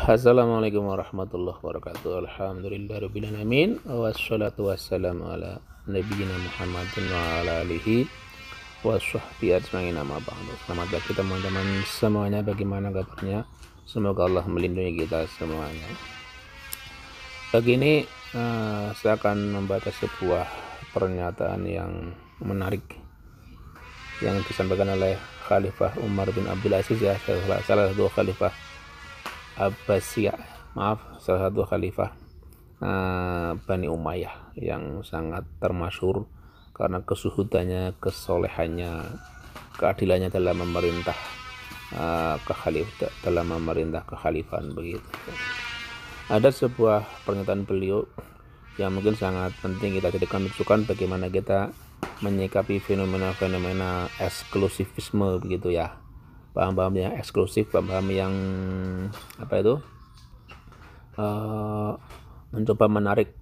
Assalamualaikum warahmatullahi wabarakatuh. Alhamdulillahirabbil alamin. Wassalatu wassalamu ala nabiyyina Muhammadin wa ala alihi washabbihi ajmain, amma ba'du. Selamat pagi teman-teman semuanya, bagaimana kabarnya? Semoga Allah melindungi kita semuanya. Pagi ini saya akan membaca sebuah pernyataan yang menarik yang disampaikan oleh Khalifah Umar bin Abdul Aziz, ya, salah satu khalifah Abbasiyah, salah satu khalifah Bani Umayyah yang sangat termasyhur karena kesuhudannya, kesolehannya, keadilannya dalam memerintah kekhalifahan begitu. Ada sebuah pernyataan beliau yang mungkin sangat penting kita jadikan rujukan bagaimana kita menyikapi fenomena-fenomena eksklusivisme begitu, ya. Paham-paham yang eksklusif, paham-paham yang mencoba menarik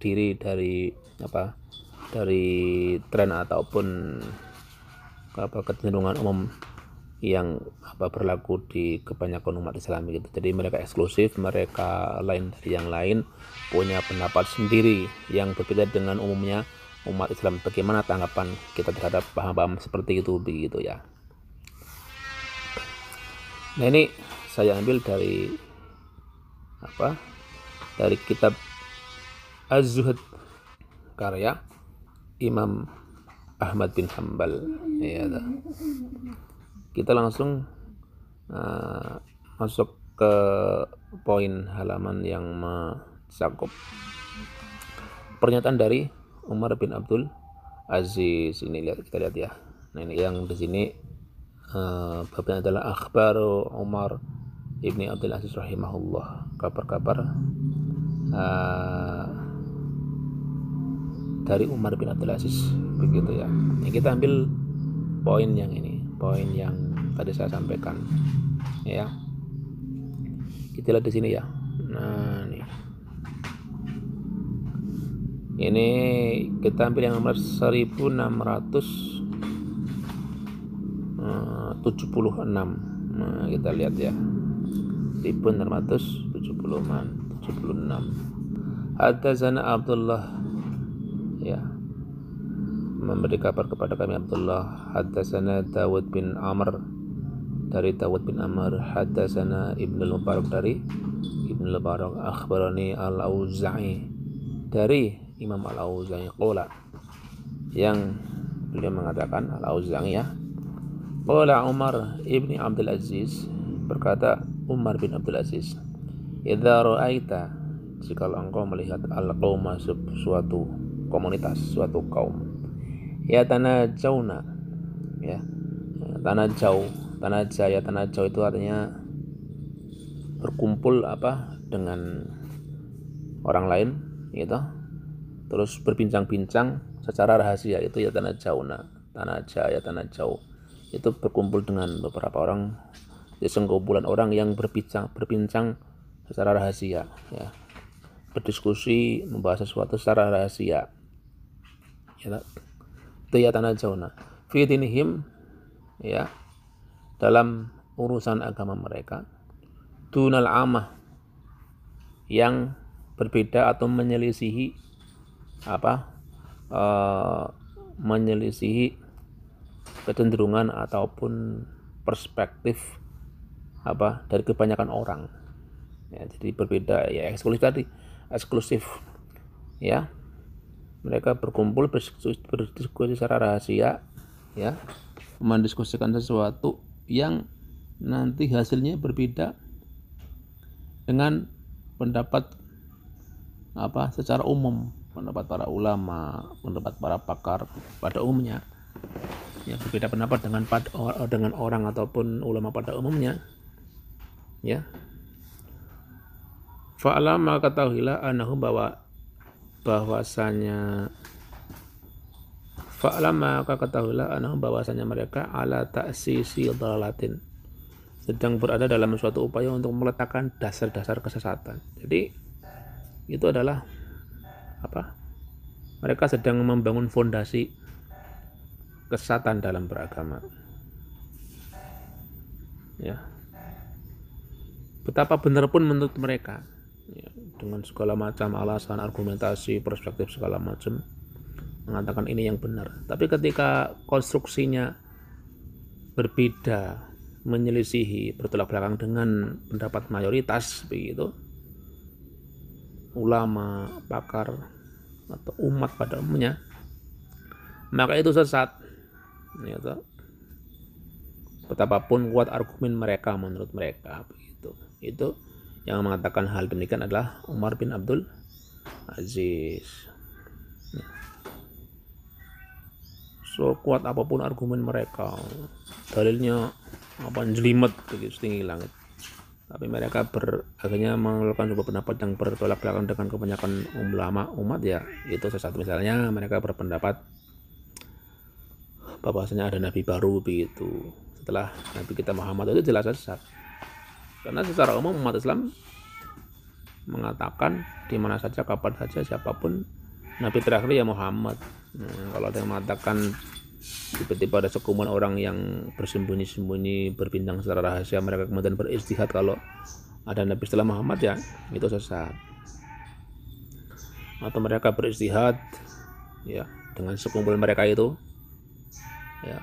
diri dari tren ataupun kecenderungan umum yang berlaku di kebanyakan umat Islam gitu. Jadi mereka eksklusif, mereka lain dari yang lain, punya pendapat sendiri yang berbeda dengan umumnya umat Islam. Bagaimana tanggapan kita terhadap paham-paham seperti itu begitu, ya. Nah, ini saya ambil dari kitab Az-Zuhd karya Imam Ahmad bin Hanbal, ya. Kita langsung masuk ke poin halaman yang mencakup pernyataan dari Umar bin Abdul Aziz. Ini kita lihat, ya. Nah, ini yang di sini babnya adalah akhbaru Umar ibni Abdul Aziz rahimahullah, kabar-kabar dari Umar bin Abdul Aziz begitu, ya. Nah, kita ambil poin yang ini, poin yang tadi saya sampaikan, ya. Kita lihat di sini, ya. Nah, ini kita ambil yang nomor 1676. Nah, kita lihat, ya. 1676. Hadatsana Abdullah, ya, memberi kabar kepada kami Abdullah. Hadatsana Dawud bin Amr, dari Dawud bin Amr. Hadatsana Ibnu Mubarak, dari Ibnu Mubarak. Akhbarani Al-Auza'i, dari Imam Al-Auza'i. Qala, yang beliau mengatakan, Al-Auza'i, ya. Qala Umar ibni Abdul Aziz, berkata Umar bin Abdul Aziz, idza ra'aita, jika engkau melihat al-qauma, suatu komunitas, suatu kaum, ya tanajawna, ya, tanajau itu artinya berkumpul dengan orang lain gitu, terus berbincang-bincang secara rahasia, itu ya tanajau, itu berkumpul dengan beberapa orang, sekumpulan orang yang berbincang secara rahasia, ya, berdiskusi, membahas sesuatu secara rahasia, ya. Itu ya tanajawna fi dinihim, ya, dalam urusan agama mereka, dunal amah, yang berbeda atau menyelisihi kecenderungan ataupun perspektif dari kebanyakan orang, ya. Jadi berbeda, ya, eksklusif, ya. Mereka berkumpul berdiskusi secara rahasia, ya, mendiskusikan sesuatu yang nanti hasilnya berbeda dengan pendapat secara umum, pendapat para ulama, pendapat para pakar pada umumnya, ya. Berbeda pendapat dengan orang ataupun ulama pada umumnya, ya. Fa'alam, maka ketahuilah anahu, bahwasanya mereka ala ta'sisi dhalalatin, sedang berada dalam suatu upaya untuk meletakkan dasar-dasar kesesatan. Jadi itu adalah mereka sedang membangun fondasi kesesatan dalam beragama, ya. betapa benar pun menurut mereka, ya, dengan segala macam alasan, argumentasi, perspektif segala macam, mengatakan ini yang benar. Tapi ketika konstruksinya berbeda, menyelisihi, bertolak belakang dengan pendapat mayoritas, begitu, ulama, pakar, atau umat pada umumnya, maka itu sesat. Ya, betapapun kuat argumen mereka menurut mereka, begitu. Itu yang mengatakan hal demikian adalah Umar bin Abdul Aziz. So kuat apapun argumen mereka, dalilnya apa jelimet begitu setinggi langit, tapi mereka akhirnya mengeluarkan sebuah pendapat yang bertolak belakang dengan kebanyakan ulama umat, ya itu sesat. Misalnya mereka berpendapat bahwasanya ada nabi baru begitu setelah Nabi kita Muhammad, itu jelas sesat. Karena secara umum umat Islam mengatakan di mana saja, kapan saja, siapapun nabi terakhir ya Muhammad. Kalau ada yang mengatakan tiba-tiba ada sekumpulan orang yang bersembunyi-sembunyi, berbincang secara rahasia, mereka kemudian beristihad kalau ada nabi setelah Muhammad, ya itu sesat. Atau mereka beristihad, ya, dengan sekumpulan mereka itu, ya,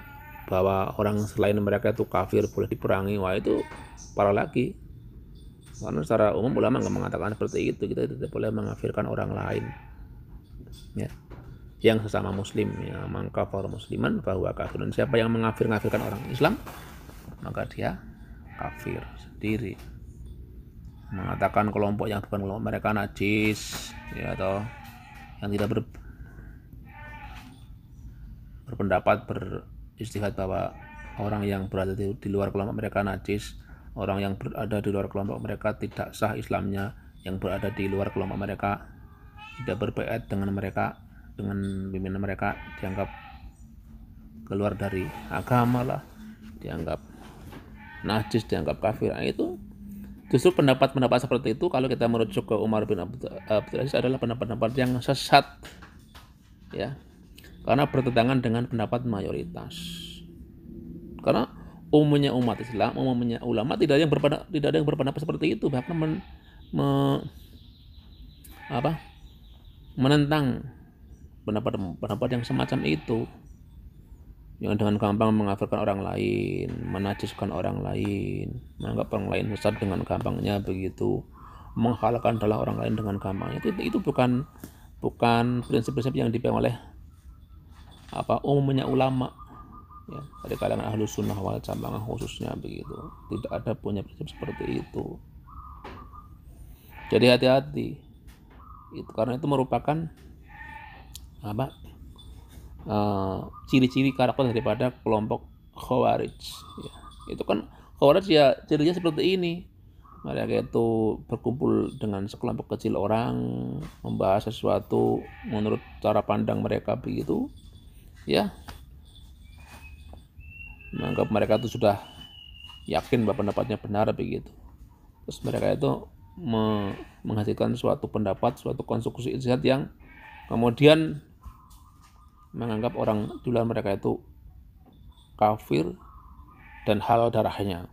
bahwa orang selain mereka itu kafir, boleh diperangi. Wah, itu parah lagi. Karena secara umum ulama nggak mengatakan seperti itu. Kita tidak boleh mengkafirkan orang lain, ya, yang sesama muslim, ya, man kafara musliman fahuwa kafirun. Siapa yang mengkafirkan orang Islam, maka dia kafir sendiri. Mengatakan kelompok yang bukan kelompok mereka najis, ya, atau yang tidak berpendapat, beristihad bahwa orang yang berada di luar kelompok mereka najis, orang yang berada di luar kelompok mereka tidak sah Islamnya, yang berada di luar kelompok mereka tidak berbaiat dengan mereka, dengan pimpinan mereka, dianggap keluar dari agama lah, dianggap najis, dianggap kafir. Nah, itu justru pendapat-pendapat seperti itu, kalau kita merujuk ke Umar bin Abdul Aziz, adalah pendapat-pendapat yang sesat, ya, karena bertentangan dengan pendapat mayoritas. Karena umumnya umat Islam, umumnya ulama tidak ada yang berpendapat seperti itu, bahkan menentang pendapat yang semacam itu, yang dengan gampang mengkafirkan orang lain, menajiskan orang lain, menganggap orang lain sesat dengan gampangnya begitu, menghalalkan adalah orang lain dengan gampangnya. Itu bukan prinsip-prinsip yang dipegang oleh umumnya ulama, ya, dari kalangan ahlu sunnah wal jamaah khususnya begitu. Tidak ada punya prinsip seperti itu. Jadi hati-hati itu, karena itu merupakan ciri-ciri karakter daripada kelompok Khawarij, ya. Itu kan Khawarij, ya, cirinya seperti ini. Mereka itu berkumpul dengan sekelompok kecil orang, membahas sesuatu menurut cara pandang mereka begitu, ya, menganggap mereka itu sudah yakin bahwa pendapatnya benar begitu. Terus mereka itu menghasilkan suatu pendapat, suatu konstruksi ijtihad yang kemudian menganggap orang di luar mereka itu kafir dan halal darahnya.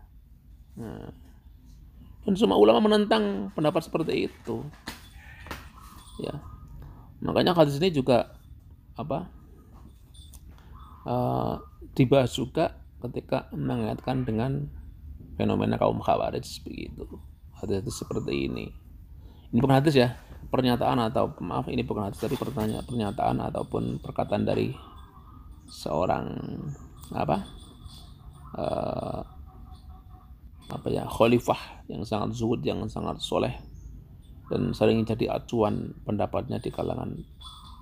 Dan semua ulama menentang pendapat seperti itu, ya. Makanya hadis ini juga dibahas juga ketika mengaitkan dengan fenomena kaum Khawarij begitu. Hadis seperti ini. Ini bukan hadis, ya, ini bukan hadis, tapi pernyataan ataupun perkataan dari seorang khalifah yang sangat zuhud, yang sangat soleh, dan sering jadi acuan pendapatnya di kalangan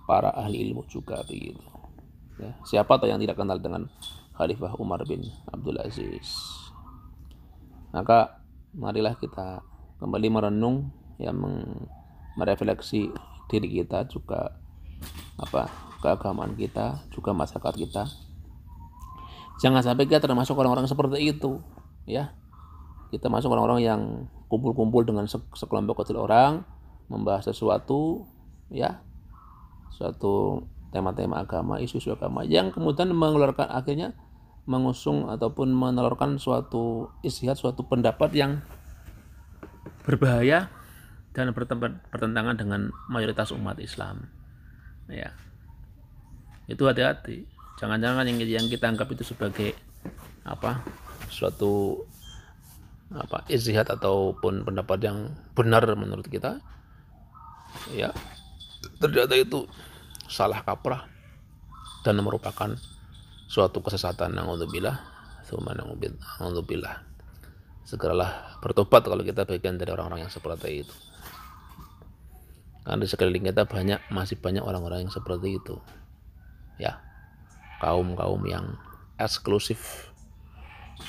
para ahli ilmu juga begitu, ya. Siapa tahu yang tidak kenal dengan Khalifah Umar bin Abdul Aziz. Maka marilah kita kembali merenung, ya, merefleksi diri kita juga, keagamaan kita, juga masyarakat kita. Jangan sampai kita termasuk orang-orang seperti itu, ya. Kita masuk orang-orang yang kumpul-kumpul dengan sekelompok kecil orang, membahas sesuatu, ya, suatu tema-tema agama, isu-isu agama, yang kemudian akhirnya mengusung ataupun menelurkan suatu ijtihad, suatu pendapat yang berbahaya dan bertentangan dengan mayoritas umat Islam. Ya, itu hati-hati. Jangan-jangan yang kita anggap itu sebagai suatu ijtihad ataupun pendapat yang benar menurut kita, ya ternyata itu salah kaprah dan merupakan suatu kesesatan. Naudzubillah, tsumma naudzubillah. Segeralah bertobat kalau kita bagian dari orang-orang yang seperti itu. Karena di sekeliling kita masih banyak orang-orang yang seperti itu. Ya, kaum-kaum yang eksklusif,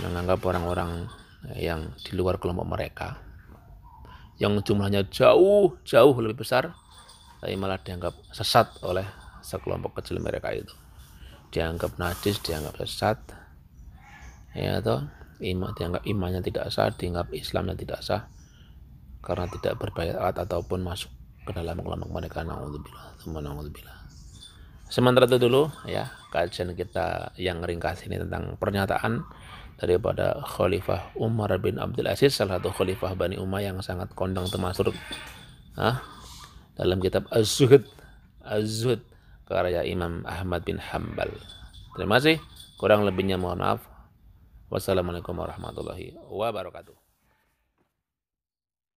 menganggap orang-orang yang di luar kelompok mereka, yang jumlahnya jauh lebih besar, tapi malah dianggap sesat oleh sekelompok kecil mereka itu. Dianggap najis, dianggap sesat, ya toh, dianggap imannya tidak sah, dianggap Islamnya tidak sah karena tidak berbaiat ataupun masuk ke dalam kelompok mereka. Naudzubillah. Sementara itu dulu ya kajian kita yang ringkas ini tentang pernyataan daripada Khalifah Umar bin Abdul Aziz, salah satu khalifah Bani Umayyah yang sangat kondang termasuk dalam kitab Az-Zuhd karya Imam Ahmad bin Hanbal. Terima kasih, kurang lebihnya mohon maaf. Wassalamualaikum warahmatullahi wabarakatuh.